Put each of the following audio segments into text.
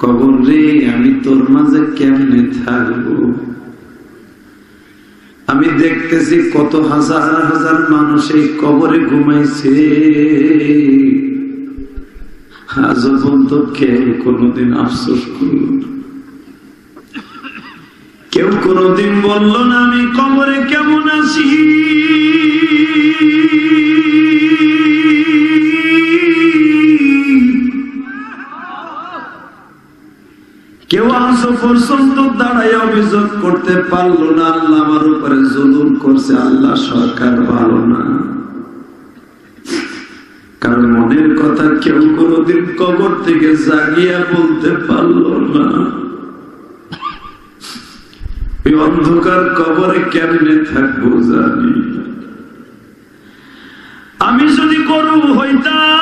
কবর রে আমি তোর মাঝে কেমনে থাকবো? আমি দেখতেছি কত হাজার হাজার মানুষ এই কবরে ঘুমাইছে, আজ পর্যন্ত কেউ কোনদিন আফসোস করল না, কেউ কোনদিন বলল না আমি কবরে কেমন আছি। কেউ আজ পর্যন্ত দাঁড়ায় অভিযোগ করতে পারলো না আল্লাহ আমার উপরে জুলুম করছে, আল্লাহ সরকার ভালো না। কারণ মনের কথা কেউ কোনদিন কবর থেকে জাগিয়া বলতে পারলো না। এই অন্ধকার কবরে কেমনে থাকবো জানি। আমি যদি গরু হইতাম,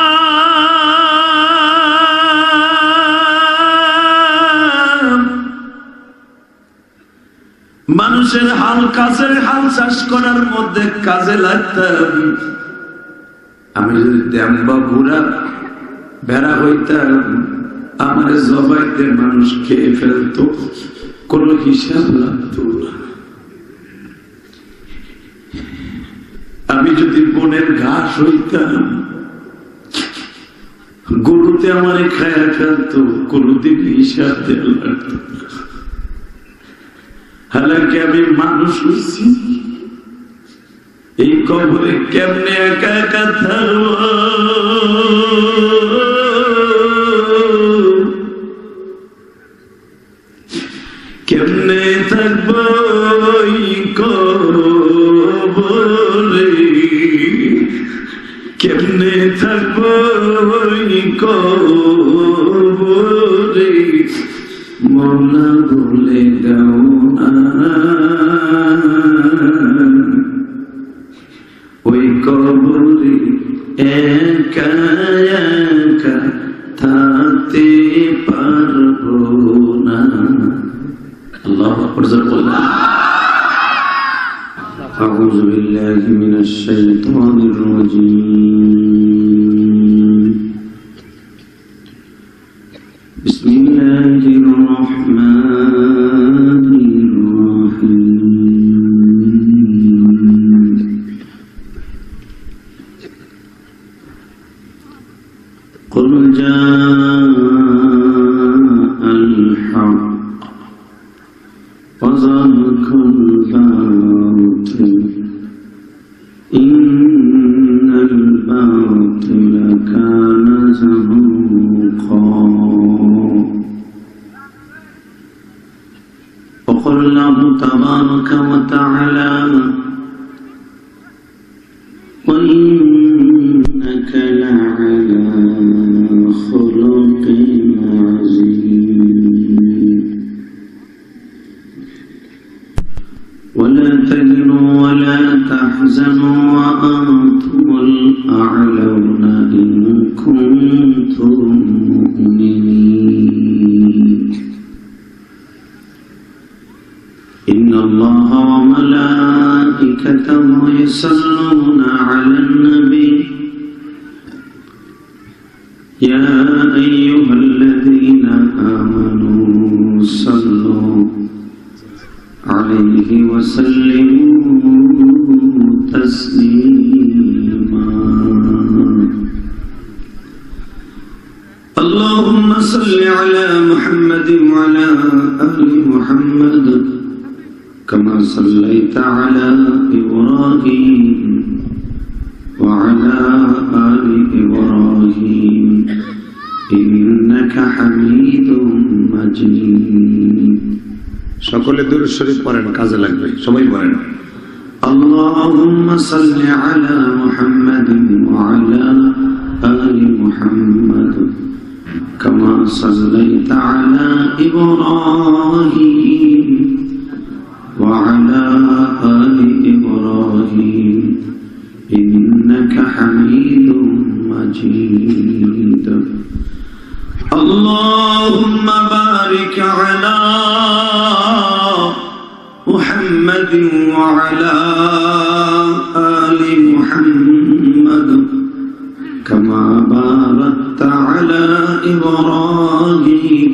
মানুষের হাল কাজের হাল চাষ করার মধ্যে কাজে লাগতাম, আমি যদি দেম্বা বুড়া ভেড়া হইতাম, আমার জবাইতে মানুষ খেয়ে ফেলতো, কোন হিসাব লাগতো না। আমি যদি বনের ঘাস হইতাম, গরুতে আমার খায়া ফেলতো, কোনদিন হিসাব দেওয়া লাগতো না। হালাকি আমি মানুষ হইছি, এই কবরে কেমনে একা একা থাকবো, কেমনে থাকবো কবরে, কেমনে থাকবো কবরে, মৌলা বলে গাও না ওই কবরে একা একা থাকতে পারবো না। আল্লাহু আকবার বললাম। আউযু বিল্লাহি মিনাশ শাইতানির রাজীম। বিসমিল্লাহির রাহমানির রাহিম। কুল জাআল হক وزهق الباطل إن الباطل كان زهوقا وقل الله تبارك وتعالى وإنك لعلى خلق عظيم ولا تهنوا ولا تحزنوا وأنتم الأعلون إن كنتم مؤمنين إن الله وملائكته يصلون على النبي يا أيها الذين آمنوا صلوا عليه وسلموا تسليما اللهم صل على محمد وعلى آل محمد كما صليت على إبراهيم وعلى آل إبراهيم إنك حميد مجيد সকলে দুরূদ শরীফ পড়েন, কাজে লাগবে, সবাই পড়েন। আল্লাহুম্মা সাল্লি আলা মুহাম্মাদিন ওয়া আলা আলি মুহাম্মাদ কামা সাল্লাইতা আলা ইব্রাহিম ওয়া আলা আলি ইব্রাহিম ইন্নাকা হামিদুম মাজিদ। اللهم بارك على محمد وعلى آل محمد كما باركت على إبراهيم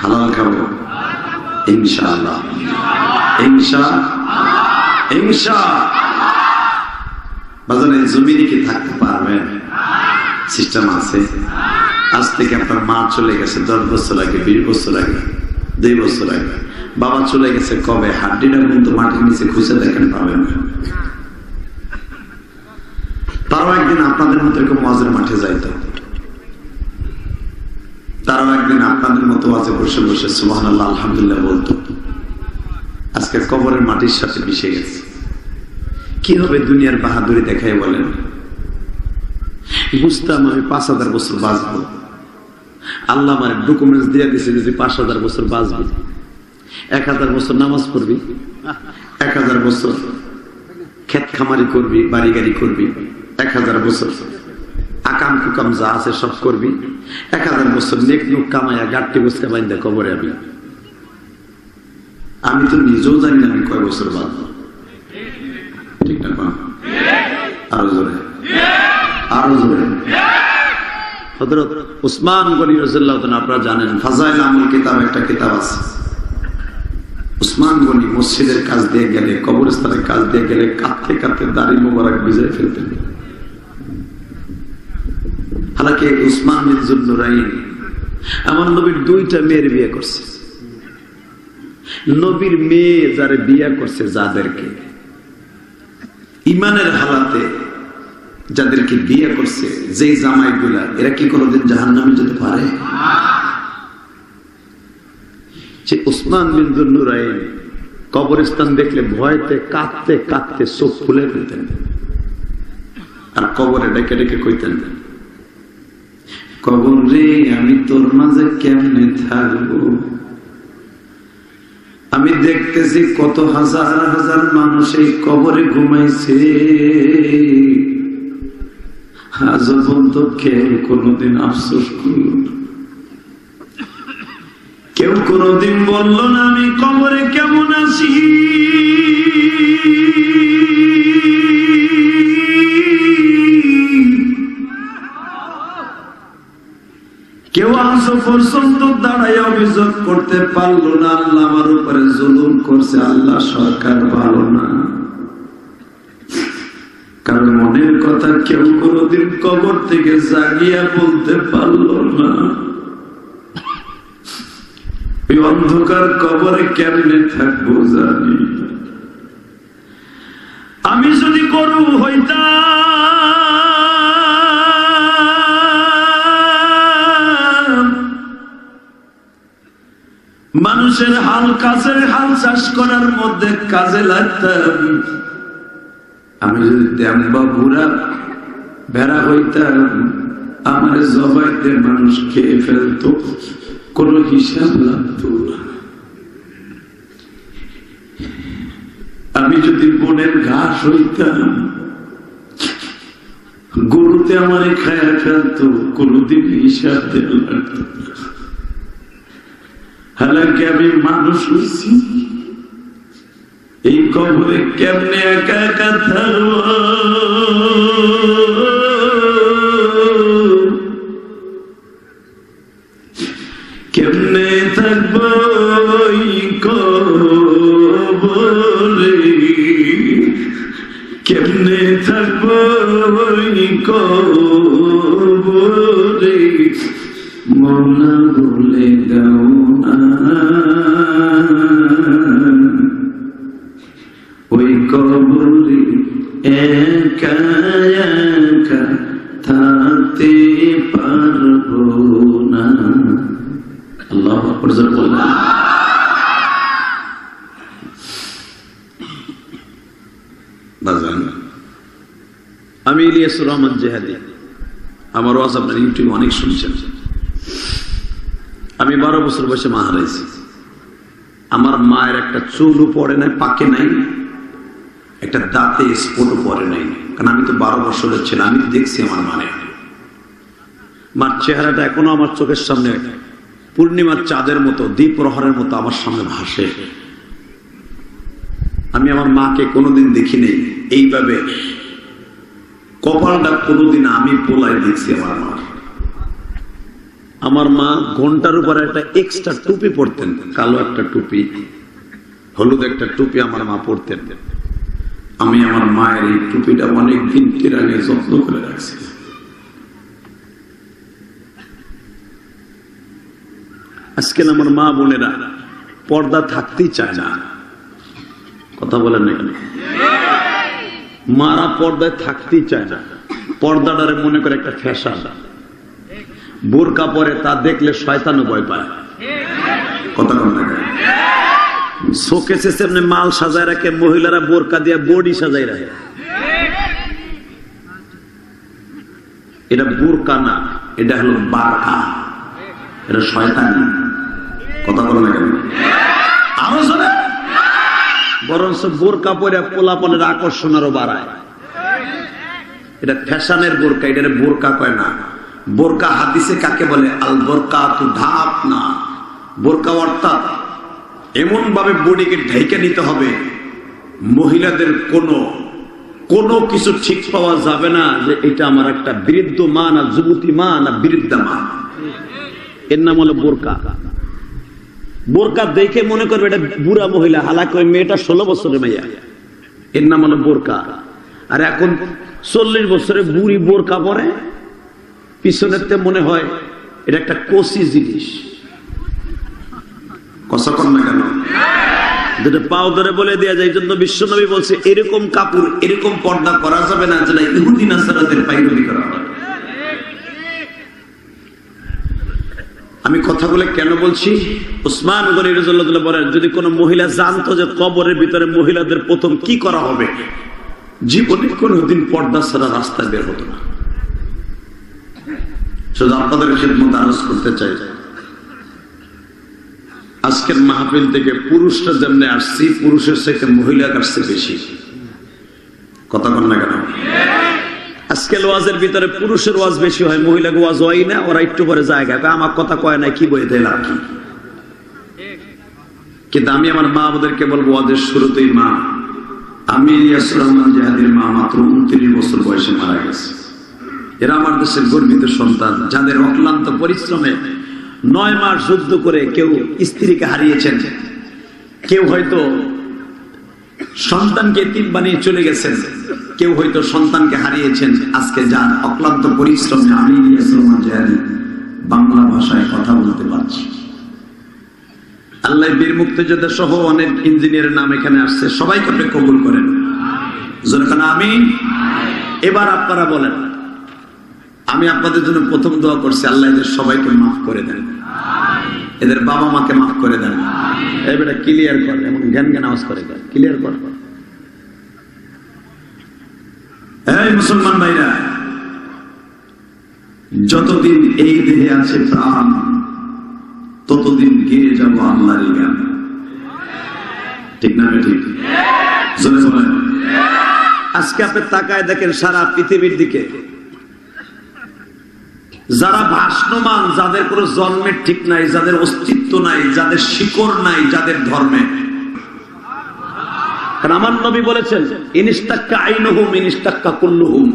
হালাল খাবো ইনশাআল্লাহ, বাজারে জমিনে কি থাকতে পারবেন? সিস্টেম আছে। আজ থেকে আপনার মা চলে গেছে 10 বছর আগে, 20 বছর আগে, 2 বছর আগে। বাবা চলে গেছে কবে? হাড্ডিটা কিন্তু মাটির নিচে খুঁজে দেখেন, পাবেন। তারাও একদিন আপনাদের মতো এরকম ওয়াজের মাঠে যাইত, তারাও একদিন আপনাদের মতো ওয়াজে বসে বসে সুবহানাল্লাহ আলহামদুলিল্লাহ বলতো। আজকে কবরের মাটির সাথে মিশে গেছে। কি হবে দুনিয়ার বাহাদুরি দেখাই বলেন? বুঝতাম আমি 5000 বছর বাঁচবো, আল্লাহ আমার ডকুমেন্টস দিয়ে দিয়েছে যে 5000 বছর বাঁচবি, 1000 বছর নামাজ পড়বি, 1000 বছর ক্ষেত খামারি করবি, বাড়ি গাড়ি করবি, 1000 বছর আকাম কুকাম যা আছে সব করবি, 1000 বছর নেক নুক কামাইয়া গাট্টি বসকে বাইন্দা কবরে আমি তো নিজেও জানি না আমি কয় বছর বাঁচবো। ঠিক না? আরো জোরে, আরো জোরে। হযরত উসমান গনি রাদিয়াল্লাহু তাআলা, আপনারা জানেন ফাজাইল আমল কিতাব একটা কিতাব আছে। উসমান গনি মসজিদের কাজ দিয়ে গেলে, কবরস্থানের কাজ দিয়ে গেলে কাঁদতে কাঁদতে দাড়ি মোবারক ভিজায় ফেলতেন। হালাকি উসমান বিন যুন্নুরাইন আমার নবীর 2টা মেয়ের বিয়ে করছে। নবীর মেয়ে যারে বিয়ে করছে, যাদেরকে ইমানের হালাতে যাদেরকে বিয়ে করছে, যেই জামাইগুলা, এরা কি কোনোদিন জাহান্নামে যেতে পারে? যে উসমান বিন যুন্নুরাইন কবরস্থান দেখলে ভয়তে কাঁদতে কাঁদতে চোখ খুলে ফেলতেন, আর কবরে ডেকে ডেকে কইতেন, কবর রে আমি তোর মাঝে কেমনে থাকবো? আমি দেখতেছি কত হাজার হাজার মানুষ এই কবরে ঘুমাইছে, আজ পর্যন্ত কেউ কোনদিন আফসোস করল না, কেউ কোনদিন বলল না আমি কবরে কেমন আছি। কেউ আজ পর্যন্ত দাঁড়ায় অভিযোগ করতে পারলো না আল্লাহ আমার উপরে জুলুম করছে, আল্লাহ সরকার ভালো না। কারণ মনের কথা কেউ কোনদিন কবর থেকে জাগিয়া বলতে পারলো না। ওই অন্ধকার কবরে কেমনে থাকবো জানি। আমি যদি গরু হইতাম, মানুষের হাল কাছের হাল চাষ করার মধ্যে কাজে লাগতাম, আমি যদি তেমবা বুড়া ভেড়া হইতাম, আমার জবাইতে মানুষ খেয়ে ফেলতো, কোন হিসাব লাগতো না। আমি যদি বনের ঘাস হইতাম, গরুতে আমার খায়া ফেলতো, কোনদিন হিসাব দেওয়া লাগতো না। হালাকি আমি মানুষ হইছি, এই কবরে কেমনে একা একা থাকবো? কেমনে থাকবো কবরে? কেমনে থাকবো কবরে? মৌলা বলে গাও না, ওই কবরে একা একা থাকতে পারবো না। আল্লাহু আকবার বললাম। আমি ইলিয়াসুর রহমান জেহাদি, আমার ওয়াজ আপনার ইউটিউবে অনেক শুনছেন। আমি 12 বছর বয়সে মা হারাইছি। আমার মায়ের একটা চুলও পড়ে নাই, পাকে নাই, একটা দাঁতে স্পটও পড়ে নাই। কারণ আমি তো 12 বছরের ছিলাম, আমি দেখছি আমার মার চেহারাটা এখনো আমার চোখের সামনে পূর্ণিমার চাঁদের মতো, দ্বীপ প্রহরের মতো আমার সামনে ভাসে। আমি আমার মাকে কোনোদিন দেখি নেই এইভাবে, কপালটা কোনোদিন আমি পোলায় দেখছি আমার মা। আমার মা ঘন্টার উপর একটা এক্সট্রা টুপি পরতেন, কালো একটা টুপি, হলুদ একটা টুপি আমার মা পরতেন। আমি আমার মায়ের এই টুপিটা অনেকদিন তিরাগে যত্ন করে রাখছি। আজকে আমার মা বোনেরা পর্দা থাকতেই চায় না, কথা বলেন না কেন? মারা পর্দায় থাকতেই চায় না, পর্দাটারে মনে করে একটা ফ্যাশন। বোরকা পরে তা দেখলে শয়তানও ভয় পায়, কথা বলেন না কেন? শোকেসে সামনে মাল সাজায় রাখে, মহিলারা বোরকা দিয়ে বডি সাজায় রাখে। এটা বোরকা না, এটা হলো বারকা, এটা শয়তান, কথা বলেন না কেন? আরো জোরে। বরঞ্চ বোরকা পরে পোলাপনের আকর্ষণ আরো বাড়ায়। এটা ফ্যাশনের বোরকা, এটা বোরকা কয় না। বোরকা হাদিসে কাকে বলে? আল বোরকা তু ঢাপ না। বোরকা অর্থাৎ এমন ভাবে বডিকে ঢেকে নিতে হবে মহিলাদের কোনো কিছু ঠিক পাওয়া যাবে না যে এটা আমার একটা বৃদ্ধ মা না যুবতী মা না বৃদ্ধা মা। এর নাম হলো বোরকা। বোরকা দেখে মনে করবে এটা বুড়া মহিলা, হালাকি ওই মেয়েটা 16 বছরের মেয়ে। এর নাম হলো বোরকা। আর এখন 40 বছরের বুড়ি বোরকা পরে, পিছনেতে মনে হয় এটা একটা কচি জিনিস। কথা কর না কেন? যেটা পাও ধরে বলে দেওয়া যায়। এই জন্য বিশ্বনবী বলছে এরকম কাপড়, এরকম পর্দা করা যাবে না যেটা ইহুদি নাসারাদের পাইরবি করা হয়। আমি কথাগুলো কেন বলছি? উসমান গনি রাদিয়াল্লাহু বলেন, যদি কোনো মহিলা জানতো যে কবরের ভিতরে মহিলাদের প্রথম কি করা হবে, জীবনে কোনোদিন পর্দা ছাড়া রাস্তায় বের হতো না। শুধু আপনাদের খিদমত আরজ করতে চাই, আজকের মাহফিল থেকে পুরুষরা যেমনি আসছি, পুরুষের সাথে মহিলা আসছে বেশি, কথা বল না কেন? আজকের ওয়াজের ভিতরে পুরুষের ওয়াজ বেশি হয়, মহিলাকে ওয়াজ হয় না। ওরা একটু পরে জায়গা আমার কথা কয় না, কি বই দিলাম কি। কিন্তু আমি আমার মা ওদেরকে বলবো, ওয়াজের শুরুতেই মা, আমি ইলিয়াস রহমান জাহাদির মা মাত্র 29 বছর বয়সে মারা গেছে। এরা আমার দেশের গর্বিত সন্তান, যাদের অক্লান্ত পরিশ্রমে 9 মাস যুদ্ধ করে কেউ স্ত্রীকে হারিয়েছেন, কেউ হয়তো সন্তানকে এতিম বানিয়ে চলে গেছেন, কেউ হয়তো সন্তানকে হারিয়েছেন। আজকে যার অক্লান্ত পরিশ্রমে আমি ইলিয়াস রহমান জাহাদি বাংলা ভাষায় কথা বলতে পারছি। আল্লাহ বীর মুক্তিযোদ্ধা সহ অনেক ইঞ্জিনিয়ারের নাম এখানে আসছে, সবাইকে আপনি কবুল করেন। যেখানে আমি এবার আপনারা বলেন, আমি আপনাদের জন্য প্রথম দোয়া করছি, আল্লাহ এদের সবাইকে মাফ করে দেন, এদের বাবা মাকে মাফ করে দেন। এবারে ক্লিয়ার কর, এমন জ্ঞান জ্ঞান আওয়াজ করে ক্লিয়ার কর। এই মুসলমান ভাইরা, যতদিন এই দেহে আছে প্রাণ, ততদিন গিয়ে যাব আল্লাহর গান, ঠিক না? ঠিক। আজকে আপনি তাকায় দেখেন সারা পৃথিবীর দিকে, যারা ভাসমান, যাদের কোনো জন্মের ঠিক নাই, যাদের অস্তিত্ব নাই, যাদের শিকড় নাই, যাদের ধর্মে। কারণ আমার নবী বলেছেন, ইনিস্তাক্কা আইনুহুম ইনিস্তাক্কা কুল্লুহুম।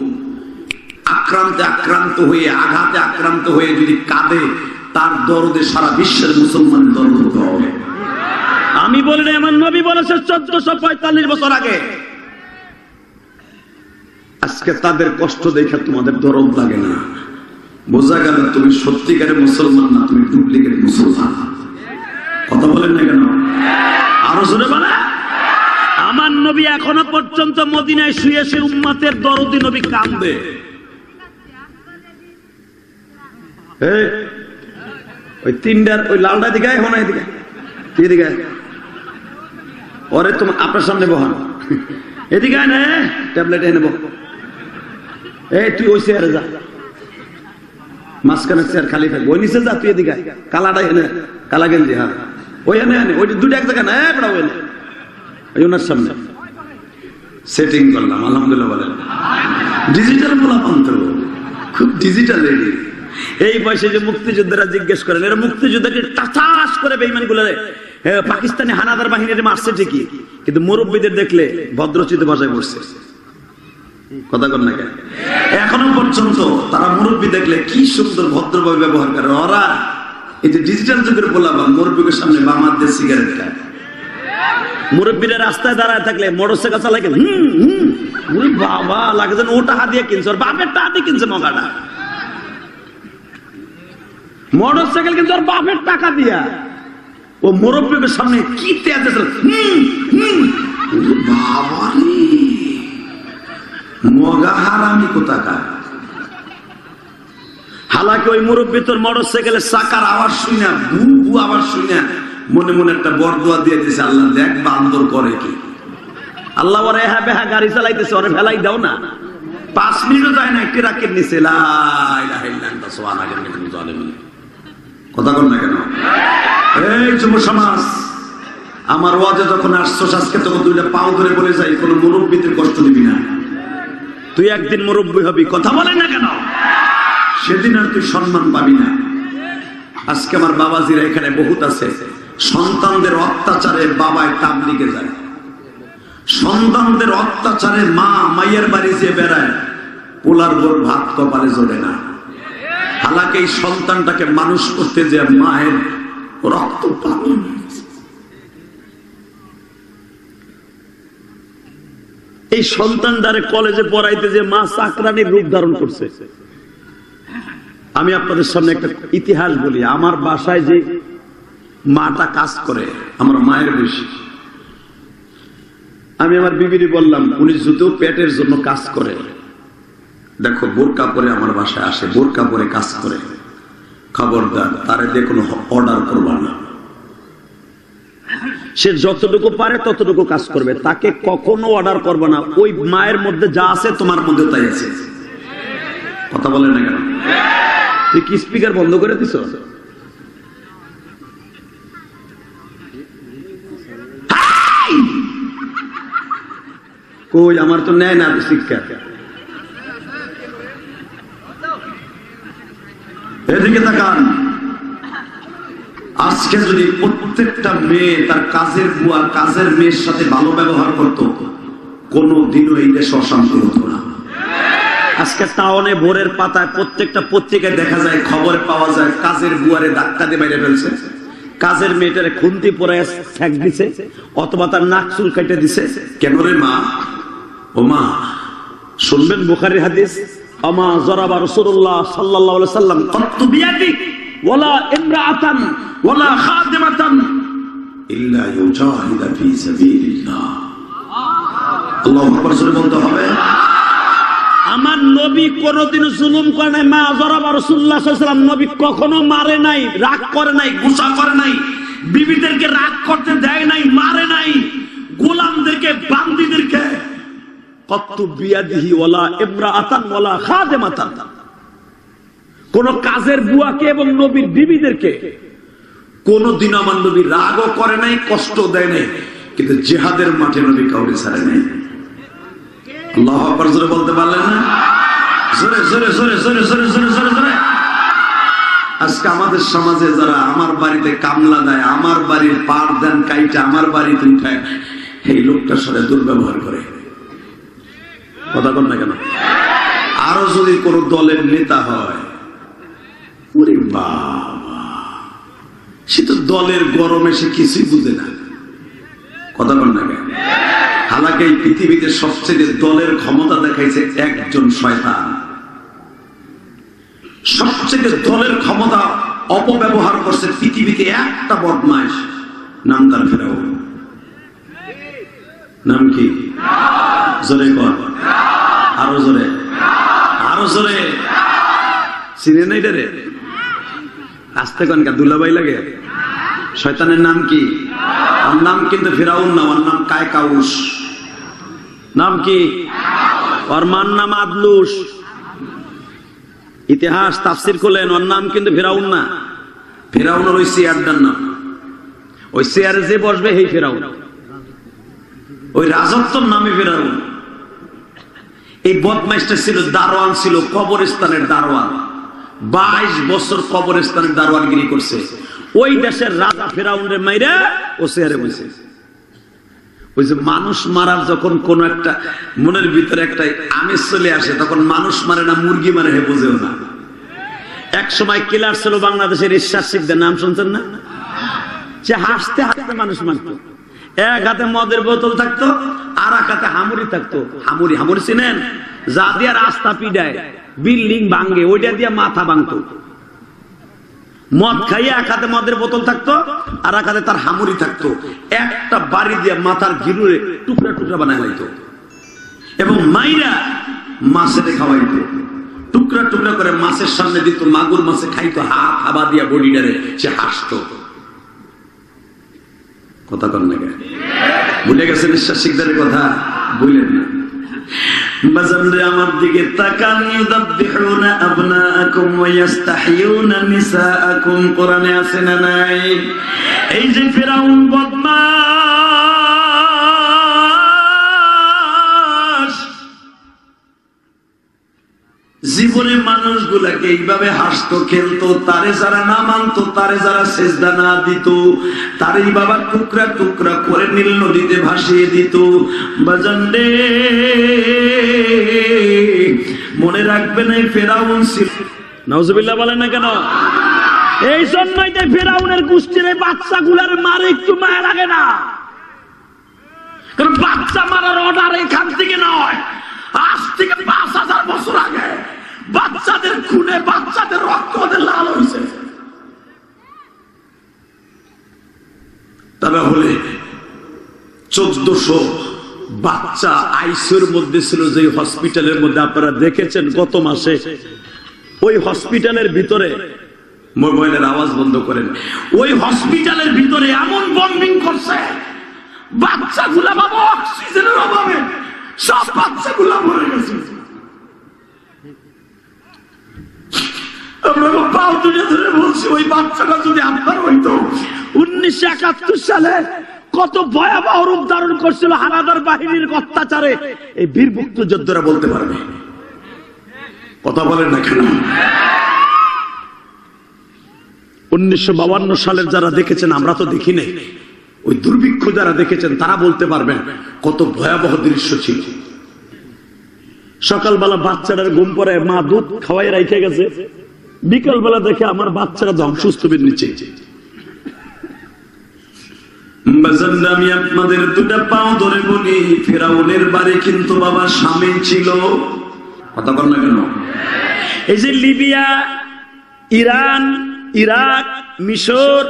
আক্রান্তে আক্রান্ত হয়ে, আঘাতে আক্রান্ত হয়ে যদি কাঁদে, তার দরদে সারা বিশ্বের মুসলমানের দরদ হতে হবে। আমি বলি না, আমার নবী বলেছেন 1445 বছর আগে। আজকে তাদের কষ্ট দেখে তোমাদের দরদ লাগে না, বোঝা গেল তুমি সত্যিকারের মুসলমান না, তুমি ডুপ্লিকেট মুসলমান। কথা বলেন না কেন? আরো জোরে বলে। আমার নবী এখনো পর্যন্ত মদিনায় শুয়ে শুয়ে উম্মতের দরদি নবী কাঁদে। ওই তিনটার ওই লালটা দিকে এখন এদিকে এদিকে ওরে তোমার আপনার সামনে বহান, এদিকে আয় না, ট্যাবলেট এনে নেব। এই তুই ওই চেয়ারে যা, মাঝখানে চেয়ার খালি থাকবে, ওই নিচে যা, তুই এদিকে কালাটা এনে, কালা গেঞ্জি, হ্যাঁ ওই এনে আনে, ওই দুটো এক জায়গা না, ওই এনে ওই ওনার সামনে সেটিং করলাম। আলহামদুলিল্লাহ বলেন। ডিজিটাল পোলাপান্ত, খুব ডিজিটাল। এই বয়সে যে মুক্তিযোদ্ধারা জিজ্ঞেস করেন, এরা মুক্তিযোদ্ধাকে টাটাস করে বেঈমানি গুলো পাকিস্তানি হানাদার বাহিনীর মারছে ঠিকই, কিন্তু মুরব্বীদের দেখলে ভদ্রচিত ভাষায় বসছে। কথা কর না কেন? এখনো পর্যন্ত তারা মুরব্বী দেখলে কি সুন্দর ভদ্রভাবে ব্যবহার করে। ওরা এই যে ডিজিটাল যুগের বলাবা মুরব্বীর সামনে বাম হাত দিয়ে সিগারেট খায়। মুরব্বীরা রাস্তায় দাঁড়ায় থাকলে মোটরসাইকেল চালায় বাবা লাগে যেন ও টাকা দিয়ে কিনছে, ওর বাপের টাকা দিয়ে কিনছে মগাটা। মোটরসাইকেল কিন্তু ওর বাপের টাকা দিয়া। ও মুরব্বীর সামনে কি তেজ বাবারে মগা হারামি কোথাকার। হালাকি ওই মুরব্বী তোর মোটরসাইকেলের চাকার আওয়াজ শুই না, ভু ভু আওয়াজ শুই না, মনে মনে একটা বরদোয়া দিয়ে দিছে, আল্লাহ দেখ বান্দর করে কি। আল্লাহ ওরে হ্যাঁ বেহা গাড়ি চালাইতেছে, ওরে ফেলাই দাও না। 5 মিনিটও যায় না একটি রাকের নিচে। কথা বল না কেন? এই যুব সমাজ, আমার ওয়াজে যখন আসছস আজকে তখন দুইটা পাও ধরে বলে যাই, কোন মুরব্বীদের কষ্ট দিবি না। তুই একদিন মুরব্বী হবি, কথা বলে না কেন? সেদিন আর তুই সম্মান পাবি না। আজকে আমার বাবাজিরা এখানে বহুত আছে, সন্তানদের অত্যাচারে বাবায় তাবলিগে যায়, সন্তানদের অত্যাচারে মা মায়ের বাড়ি যে বেড়ায়, পোলার বোর ভাত কপালে জোরে না। হালাকে এই সন্তানটাকে মানুষ করতে যে মায়ের রক্ত পালন। এই সন্তানটারে কলেজে পড়াইতে যে মা চাকরানির রূপ ধারণ করছে। আমি আপনাদের সামনে একটা ইতিহাস বলি। আমার বাসায় যে মাটা কাজ করে, আমার মায়ের বেশি, আমি আমার বিবিরে বললাম উনি যদিও পেটের জন্য কাজ করে, দেখো বোরকা পরে আমার বাসায় আসে, বোরকা পরে কাজ করে, খবরদার তারে দিয়ে কোনো অর্ডার করবা না। সে যতটুকু পারে ততটুকু কাজ করবে, তাকে কখনো অর্ডার করবে না। ওই মায়ের মধ্যে যা আছে তোমার মধ্যে তাই আছে। কথা বলে না কেন? তুই কি স্পিকার বন্ধ করে দিছ? কই আমার তো নেয় না শিক্ষা। এদিকে তাকান। আজকে যদি প্রত্যেকটা মেয়ে তার কাজের বুয়া কাজের মেয়ের সাথে ভালো ব্যবহার করত, কোনদিনও এই দেশে অশান্তি হতো না। আজকে টাউনে ভোরের পাতায় প্রত্যেকটা পত্রিকায় দেখা যায়, খবরে পাওয়া যায় কাজের বুয়ারে ধাক্কা দিয়ে বাইরে ফেলছে, কাজের মেয়েটারে খুন্তি পরে ঠ্যাক দিছে, অথবা তার নাক চুল কেটে দিছে। কেন রে মা? ও মা, শুনবেন বুখারীর হাদিস, আমা জরাবা রাসূলুল্লাহ সাল্লাল্লাহু আলাইহি সাল্লাম কত্তু বিয়াদিক ওয়ালা ইমরাআতান ওয়ালা খাদিমাতান ইল্লা ইউজাহিদা ফি সাবিলিল্লাহ। আল্লাহু আকবার জোরে বলতে হবে। আমার নবী কোনদিন জুলুম করে নাই। মা জরাবা রাসূলুল্লাহ সাল্লাল্লাহু আলাইহি ওয়াসাল্লাম, নবী কখনো মারে নাই, রাগ করে নাই, গুসা করে নাই, বিবিদেরকে রাগ করতে দেয় নাই, মারে নাই, গোলামদেরকে বান্দীদেরকে কত্তু বিয়াদিহি ওয়ালা ইমরাআতান ওয়ালা খাদিমাতান, কোন কাজের বুয়াকে এবং নবীর বিবিদেরকে কোনদিন আমার নবী রাগও করে নাই, কষ্ট দেয় নাই। কিন্তু জিহাদের মাঠে নবী কাউকে ছাড়ে নাই। আল্লাহু আকবার জোরে বলতে পারলেন না? জোরে জোরে জোরে জোরে জোরে জোরে জোরে জোরে। আজকে আমাদের সমাজে যারা আমার বাড়িতে কামলা দেয়, আমার বাড়ির পার দেন কাইটা আমার বাড়িতে উঠায়, এই লোকটার সাথে দুর্ব্যবহার করে। কথা বল না কেন? আরো যদি কোন দলের নেতা হয়, ওরে বাবা, সে তো দলের গরমে সে কিছুই বুঝে না। কথা বল না কেন? হালাকে এই পৃথিবীতে সবচেয়ে দলের ক্ষমতা দেখাইছে একজন শয়তান। সবচেয়ে দলের ক্ষমতা অপব্যবহার করছে পৃথিবীতে একটা বদমাইশ, নাম তার ফেরাউন। নাম কি? জোরে কর, আরো জোরে, আরো জোরে। চিনে নাই রে? আসতে কনকা দুলাভাই লাগে। শয়তানের নাম কি? ওর নাম কিন্তু ফেরাউন না, ওর নাম কায়কাউস। নাম কি? ওর মার নাম আদলুস। ইতিহাস তাফসির করলেন, ওর নাম কিন্তু ফেরাউন না। ফেরাউনের ওই চেয়ারটার নাম, ওই চেয়ারে যে বসবে সেই ফেরাউন, ওই রাজত্বর নামে ফেরাউন। এই বদমাইশটা ছিল দারোয়ান, ছিল কবরস্থানের দারোয়ান। 22 বছর কবরস্থানের দারোয়ানগিরি করছে। ওই দেশের রাজা ফেরাউনের মাইরা ও চেয়ারে বসে। ওই যে মানুষ মারার যখন কোন একটা মনের ভিতরে একটা আমেজ চলে আসে, তখন মানুষ মারে না মুরগি মারে হে বুঝেও না। এক সময় কিলার ছিল বাংলাদেশের ঈশ্বর শিখদের নাম শুনছেন না? সে হাসতে হাসতে মানুষ মারত। এক হাতে মদের বোতল থাকতো, আর এক হাতে হামুড়ি থাকতো। হামুড়ি হামুড়ি চিনেন? যা দিয়ে রাস্তা পিডায়, বিল্ডিং ভাঙ্গে, ওইটা দিয়ে মাথা ভাঙতো। মদ খাইয়ে এক হাতে মদের বোতল থাকতো, আর এক হাতে তার হামুড়ি থাকতো। একটা বাড়ি দিয়ে মাথার ঘিরুরে টুকরা টুকরা বানায় হইতো এবং মাইরা মাছের খাওয়াইতো। টুকরা টুকরা করে মাছের সামনে দিত, মাগুর মাছে খাইতো, হাত হাবা দিয়া বডিটারে সে হাসতো। কথা কন না? ভুলে গেছেন ঈশ্বর শিকদারের কথা? বললেন না? বাজানরে আমার দিকে তাকান। ইউযাববিহুনা আবনাআকুম ওয়া ইস্তাহয়ুনা নিসাআকুম, কোরআনে আছে না নাই? এই যে ফিরাউন বদমাশ, জীবনে মানুষগুলাকে এইভাবে হাসতো, খেলতো, তারে যারা না মানতো, তারে যারা সেজদা না দিত, তারই বাবা টুকরা টুকরা করে নীল নদীতে ভাসিয়ে দিত। বাজান রে, মনে রাখবেন এই ফেরাউন ছিল, নাউজুবিল্লাহ বলেন না কেন? এই জন্যই তো ফেরাউনের গোষ্ঠীর বাচ্চাগুলার মারে একটু মায়া লাগে না। কারণ বাচ্চা মারার অর্ডার এখান থেকে নয়, আজ থেকে ৫,০০০ বছর আগে বাচ্চাদের খুনে, বাচ্চাদের রক্ত ওদের লাল হয়েছে। তবে হলে ১৪০০ বাচ্চা আইসিইউর মধ্যে ছিল, যে হসপিটালের মধ্যে আপনারা দেখেছেন গত মাসে। ওই হসপিটালের ভিতরে, মোবাইলের আওয়াজ বন্ধ করেন, ওই হসপিটালের ভিতরে এমন বম্বিং করছে, বাচ্চাগুলা বাবা অক্সিজেনের অভাবে সব বাচ্চাগুলা মরে গেছে। আমরা পাও তুলে ধরে বলছি, ওই বাচ্চাটা যদি আপনার হইতো ১৯৭১ সালে কত ভয়াবহ রূপ ধারণ করছিল হানাদার বাহিনীর অত্যাচারে, এই বীর মুক্তিযোদ্ধারা বলতে পারবে। কথা বলেন না কেন? ১৯৫২ সালের যারা দেখেছেন, আমরা তো দেখি নাই, ওই দুর্ভিক্ষ যারা দেখেছেন তারা বলতে পারবেন কত ভয়াবহ দৃশ্য ছিল। সকালবেলা বাচ্চাটার ঘুম পড়ে, মা দুধ খাওয়াই রেখে গেছে, বিকালবেলা দেখে আমার বাচ্চারা ধ্বংসস্তূপের নিচে। আমি আপনাদের দুটা পাও ধরে বলি, ফেরাউনের বাড়ি কিন্তু বাবা স্বামী ছিল। কথা বল না কেন? এই যে লিবিয়া, ইরান, ইরাক, মিশর,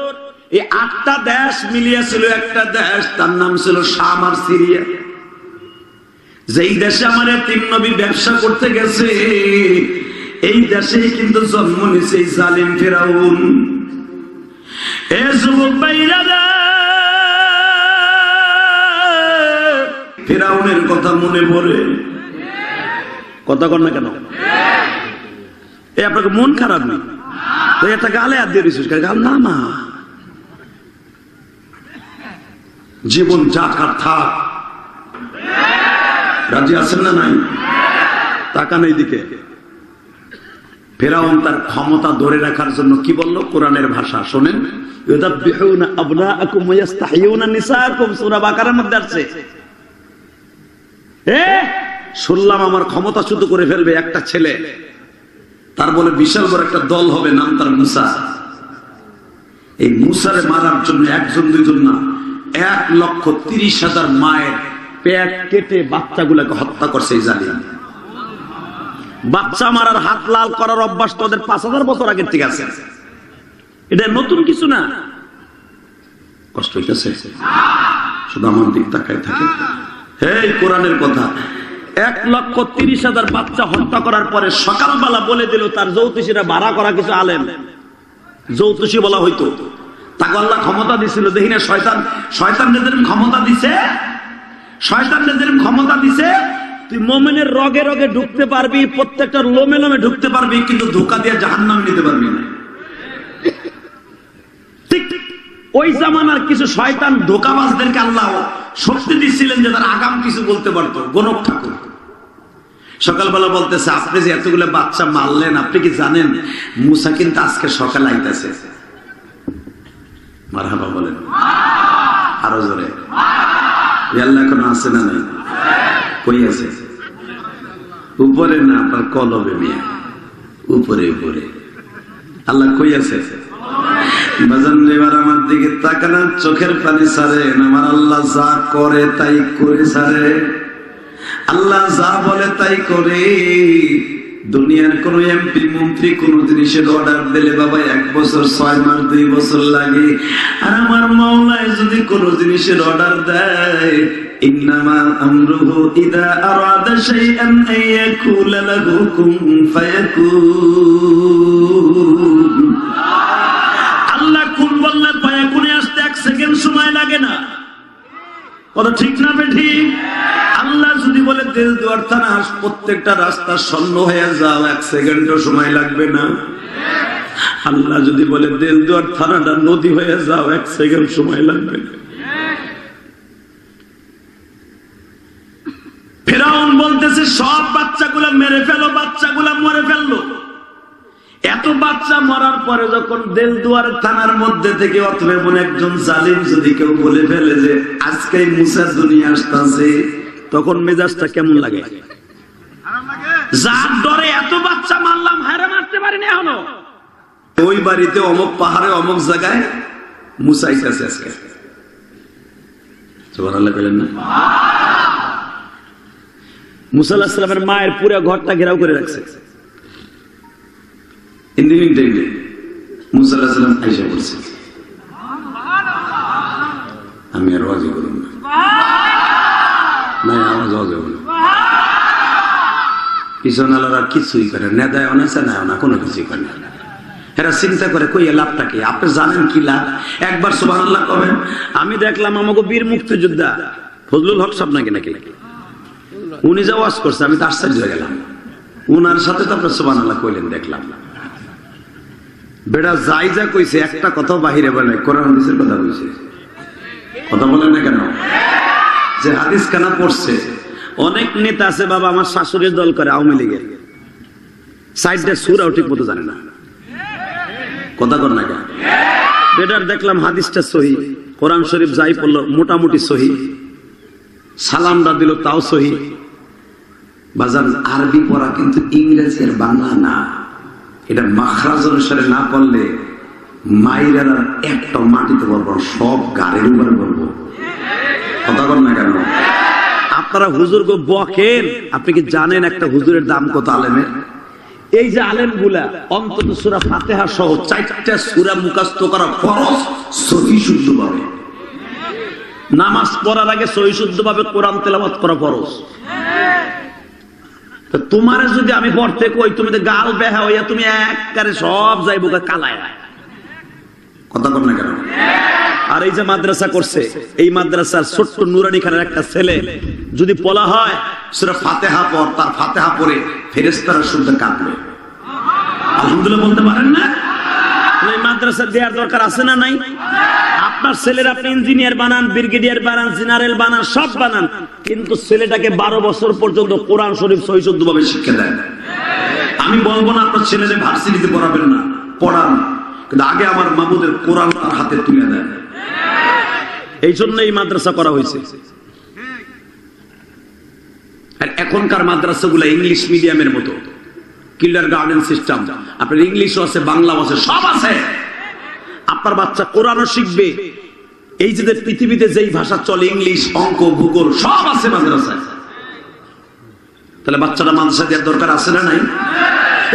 এই ৮টা দেশ মিলিয়ে ছিল একটা দেশ, তার নাম ছিল শাম আর সিরিয়া। যেই দেশে আমার তিন নবী ব্যবসা করতে গেছে, এই দেশেই কিন্তু জন্ম নিছে এই জালিম ফেরাউন। এ যুবক ভাইরা, ফেরাউনের কথা মনে পড়ে? কথা কর না কেন? এই আপনাকে মন খারাপ নেই তো এটা গালে হাত দিয়ে দিছিস? গাল না মা, জীবন যাকার থাক। রাজি আছেন না নাই? তাকান এই দিকে। ফেরাউন তার ক্ষমতা ধরে রাখার জন্য কি বলল? কোরআনের ভাষা শোনেন। ইউযাববিহুনা আবনাআকুম ওয়া ইস্তাহয়ুনা নিসাআকুম, সূরা বাকারার মধ্যে আছে। শুনলাম আমার ক্ষমতা শুধু করে ফেলবে একটা ছেলে, তার বলে বিশাল বড় একটা দল হবে, নাম তার মুসা। এই মুসারে মারার জন্য একজন দুইজন না, ১,৩০,০০০ মায়ের পেট কেটে বাচ্চাগুলোকে হত্যা করছে এই জালিম। বাচ্চা মারার, হাত লাল করার অভ্যাস তো ওদের ৫,০০০ বছর আগের থেকে আছে। এটা নতুন কিছু না। কষ্ট হইতেছে? শুধু আমার দিক তাকায় থাকে। এই কোরআনের কথা। ১,৩০,০০০ বাচ্চা হত্যা করার পরে সকালবেলা বলে দিল তার জ্যোতিষীরা ভাড়া করা কিছু আলেম, জ্যোতিষী বলা হইতো, তাকে আল্লাহ ক্ষমতা দিছিল। দেখি না শয়তান, শয়তানদের ক্ষমতা দিছে, শয়তানদের ক্ষমতা দিছে। তুই মুমিনের রগে রগে ঢুকতে পারবি, প্রত্যেকটা লোমে লোমে ঢুকতে পারবি, কিন্তু ধোঁকা দিয়ে জাহান্নামে নিতে পারবি না। ঠিক ওই জামানার কিছু শয়তান ধোঁকাবাজদেরকে আল্লাহ শক্তি দিচ্ছিলেন যে তারা আগাম কিছু বলতে পারতো। গণক ঠাকুর সকালবেলা বলতেছে, আপনি যে এতগুলো বাচ্চা মারলেন, আপনি কি জানেন মুসা কিন্তু আজকে সকালে আইতেছে? মারহাবা বলেন আরো জোরে। আল্লাহ এখন আছে না নাই? কই আছে? উপরে না, আপনার কলবে মিয়া, উপরে উপরে। আল্লাহ কই আছে? বাজান এবার আমার দিকে তাকানা, চোখের পানি ছাড়েন। আমার আল্লাহ যা করে তাই করে ছাড়ে, আল্লাহ যা বলে তাই করে। দুনিয়ার কোন এমপি মন্ত্রী কোন জিনিসের অর্ডার দিলে বাবা 1 বছর 6 মাস 2 বছর লাগে, আর আমার মাওলায় যদি কোন জিনিসের অর্ডার দেয়, ইন্নামা আমরুহু ইযা আরাদা শাইআন আইয়াকুলা লাহু কুন ফায়াকুন। আল্লাহ কুন বললে ফায়াকুনে আসতে 1 সেকেন্ড সময় লাগে না। কথা ঠিক না বেঠি? আল্লাহ যদি বলে দেশ দুয়ার থানা প্রত্যেকটা রাস্তা স্বর্ণ হয়ে যাও, 1 সেকেন্ডও সময় লাগবে না। আল্লাহ যদি বলে দেশ দুয়ার থানাটা নদী হয়ে যাও, 1 সেকেন্ড সময় লাগবে না। ফেরাউন বলতেছে সব বাচ্চাগুলা মেরে ফেলো, বাচ্চাগুলা মরে ফেললো। এত বাচ্চা মরার পরে যখন দেলদুয়ার থানার মধ্যে থেকে অথবা এমন একজন জালিম যদি কেউ বলে ফেলে যে আজকে মুসা দুনিয়া আসতেছে, তখন মেজাজটা কেমন লাগে? যার ডরে এত বাচ্চা মারলাম, হায়রে মারতে পারিনি এখনো। ওই বাড়িতে অমুক পাহাড়ে অমুক জায়গায় মুসা আইতাছে আজকে। সুবহানাল্লাহ বলেন না? মুসা আলাইহিস সালামের মায়ের পুরো ঘরটা ঘেরাও করে রাখছে। ইন্দিমিং টাইমে মুসা আলাইহিস সালাম আয়েশা বলছে, আমি আর ওয়াজি করব না, না আওয়াজ হবে না। পিছনালারা কিছুই করে না, দেয় অনেছে না, না কোনো কিছুই করে না। এরা চিন্তা করে কই লাভটা কি? আপনি জানেন কি লাভ? একবার সুবহানাল্লাহ কবেন। আমি দেখলাম আমাকে বীর মুক্তিযোদ্ধা ফজলুল হক সাহেব নাকি নাকি উনি যা ওয়াজ করছে, আমি তো আশ্চর্য হয়ে গেলাম। উনার সাথে তো আপনি সুবহানাল্লাহ কইলেন, দেখলাম বেড়া যাই যা কইছে একটা কথা বাহিরে বলে, কোরআন হাদিসের কথা কইছে। কথা বলে না কেন? যে হাদিস কানা পড়ছে। অনেক নেতা আছে বাবা, আমার শাশুড়ির দল করে আওয়ামী লীগের, সাইডে সুরাও ঠিক মতো জানে না। কথা কর না কেন? বেটার দেখলাম হাদিসটা সহি, কোরআন শরীফ যাই পড়লো মোটামুটি সহি, সালামটা দিল তাও সহি। বাজান আরবি পড়া কিন্তু ইংরেজি আর বাংলা না, এটা মাখরাজ অনুসারে না পড়লে মাইরার একটা মাটিতে পড়বো, সব গাড়ির উপরে পড়বো। কথা বল না কেন? আপনারা হুজুর গো বকেন, আপনি কি জানেন একটা হুজুরের দাম কত আলেমের? এই যে আলেম গুলা অন্তত সূরা ফাতিহা সহ 4টা সূরা মুখস্থ করা ফরজ, সহি শুদ্ধ ভাবে নামাজ পড়ার আগে সহি শুদ্ধ ভাবে কোরআন তেলাওয়াত করা ফরজ। তোমার যদি আমি পড়তে কই, তুমি তো গাল বেহা হইয়া তুমি একবারে সব যাইবো কালায়। কথা বল না কেন? আর এই যে মাদ্রাসা করছে, এই মাদ্রাসার ছোট্ট নুরানি খানের একটা ছেলে যদি বলা হয় সূরা ফাতিহা পড়, তার ফাতিহা পড়ে ফেরেশতারা শুদ্ধ কাঁদবে। আলহামদুলিল্লাহ বলতে পারেন না? এই মাদ্রাসা দেওয়ার দরকার আছে না নাই? আপনার ছেলের আপনি ইঞ্জিনিয়ার বানান, ব্রিগেডিয়ার বানান, জেনারেল বানান, সব বানান, কিন্তু ছেলেটাকে 12 বছর পর্যন্ত কোরআন শরীফ সহি শুদ্ধ ভাবে শিক্ষা দেন। আমি বলবো না আপনার ছেলেদের ভার্সিটিতে পড়াবেন না, পড়ান, কিন্তু আগে আমার মামুদের কোরআন তার হাতে তুলে দেন। এই জন্য এই মাদ্রাসা করা হয়েছে। আর এখনকার মাদ্রাসাগুলো ইংলিশ মিডিয়ামের মতো, কিন্ডার গার্ডেন সিস্টেম, আপনার ইংলিশও আছে, বাংলাও আছে, সব আছে। আপনার বাচ্চা কোরআনও শিখবে। এই যে পৃথিবীতে যেই ভাষা চলে, ইংলিশ, অঙ্ক, ভূগোল সব আছে মাদ্রাসায়। তাহলে বাচ্চাটা মাদ্রাসা দেওয়ার দরকার আছে না নাই?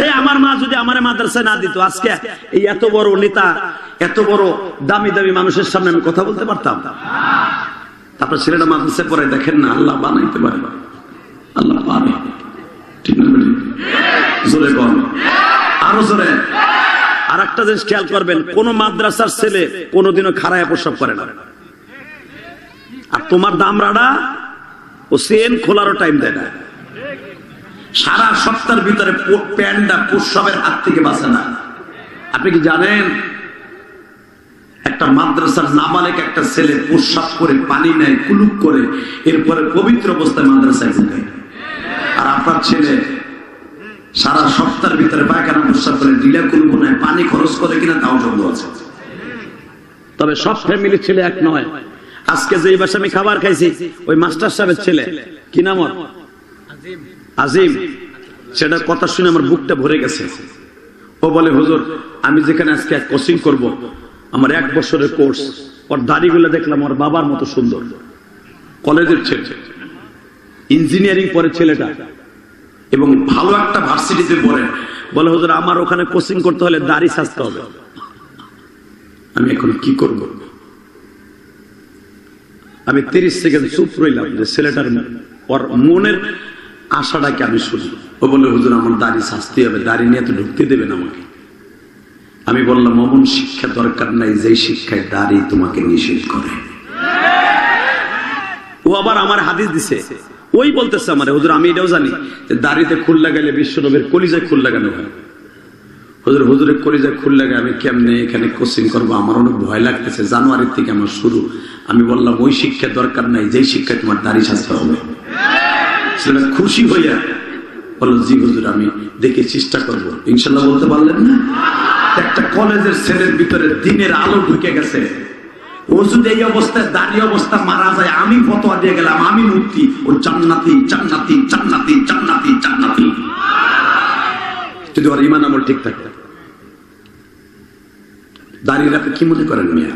এই আমার মা যদি আমার মাদ্রাসায় না দিত, আজকে এই এত বড় নেতা, এত বড় দামি দামি মানুষের সামনে আমি কথা বলতে পারতাম? তারপর ছেলেটা মাদ্রাসায় পড়ে, দেখেন না আল্লাহ বানাইতে পারে, আল্লাহ পারে। ঠিক না? জোরে কর, আরো জোরে। আর একটা জিনিস খেয়াল করবেন, কোন মাদ্রাসার ছেলে কোনোদিনও খাড়ায় প্রস্রাব করে না। আর তোমার দামরাটা ও চেন খোলারও টাইম দেয় না। সারা সপ্তাহের ভিতরে প্যান্টটা প্রস্রাবের হাত থেকে বাঁচে না। আপনি কি জানেন একটা মাদ্রাসার নাবালেক একটা ছেলে প্রস্রাব করে পানি নেয়, কুলুক করে, এরপরে পবিত্র অবস্থায় মাদ্রাসায় ঢুকায়। আর আপনার ছেলে সারা সপ্তাহের ভিতরে পায়খানা প্রস্রাব করে, ডিলা কুলুক নেয়, পানি খরচ করে কিনা তাও সন্দেহ আছে। তবে সব ফ্যামিলির ছেলে এক নয়। আজকে যে বাসা আমি খাবার খাইছি ওই মাস্টার সাহেবের ছেলে, কি নাম ওর? আজিম। সেটার কথা শুনে আমার বুকটা ভরে গেছে। ও বলে, হুজুর আমি যেখানে আজকে কোচিং করব, আমার 1 বছরের কোর্স, ওর দাড়িগুলো দেখলাম ওর বাবার মতো সুন্দর। কলেজের ছেলে, ইঞ্জিনিয়ারিং পড়ে ছেলেটা, এবং ভালো একটা ভার্সিটিতে পড়ে। বলে, হুজুর আমার ওখানে কোচিং করতে হলে দাড়ি সাজতে হবে। আমি এখন কি করব? আমি 30 সেকেন্ড চুপ রইলাম যে ছেলেটার ওর মনের আশাটাকে আমি শুনি। ও বলে, হুজুর আমার দাড়ি সাজতে হবে, দাড়ি নিয়ে তো ঢুকতে দেবেন আমাকে। আমি বললাম, অমন শিক্ষা দরকার নাই যে শিক্ষায় দাড়ি তোমাকে নিষেধ করে। ও আবার আমার হাদিস দিছে, ওই বলতেছে আমার, হুজুর আমি এটাও জানি যে দাড়িতে খুল লাগাইলে বিশ্বনবীর কলিজায় খুল লাগানো হয়। হুজুর হুজুরের কলিজায় খুল লাগায় আমি কেমনে এখানে কোচিং করবো? আমার অনেক ভয় লাগতেছে, জানুয়ারির থেকে আমার শুরু। আমি বললাম, ওই শিক্ষা দরকার নাই যেই শিক্ষায় তোমার দাড়ি সাজতে হবে। সেটা খুশি হইয়া বলল, জি হুজুর আমি দেখে চেষ্টা করবো। ইনশাল্লাহ বলতে পারলেন না? একটা কলেজের ছেলের ভিতরে দিনের আলো ঢুকে গেছে। ও যদি এই অবস্থায় দাঁড়িয়ে অবস্থা মারা যায়, আমি ফতোয়া দিয়ে গেলাম, আমি মুক্তি, ও জান্নাতি জান্নাতি জান্নাতি জান্নাতি জান্নাতি, যদি ওর ঈমান আমল ঠিক থাকে। দাঁড়িয়ে রাখে কি মনে করেন মিয়া?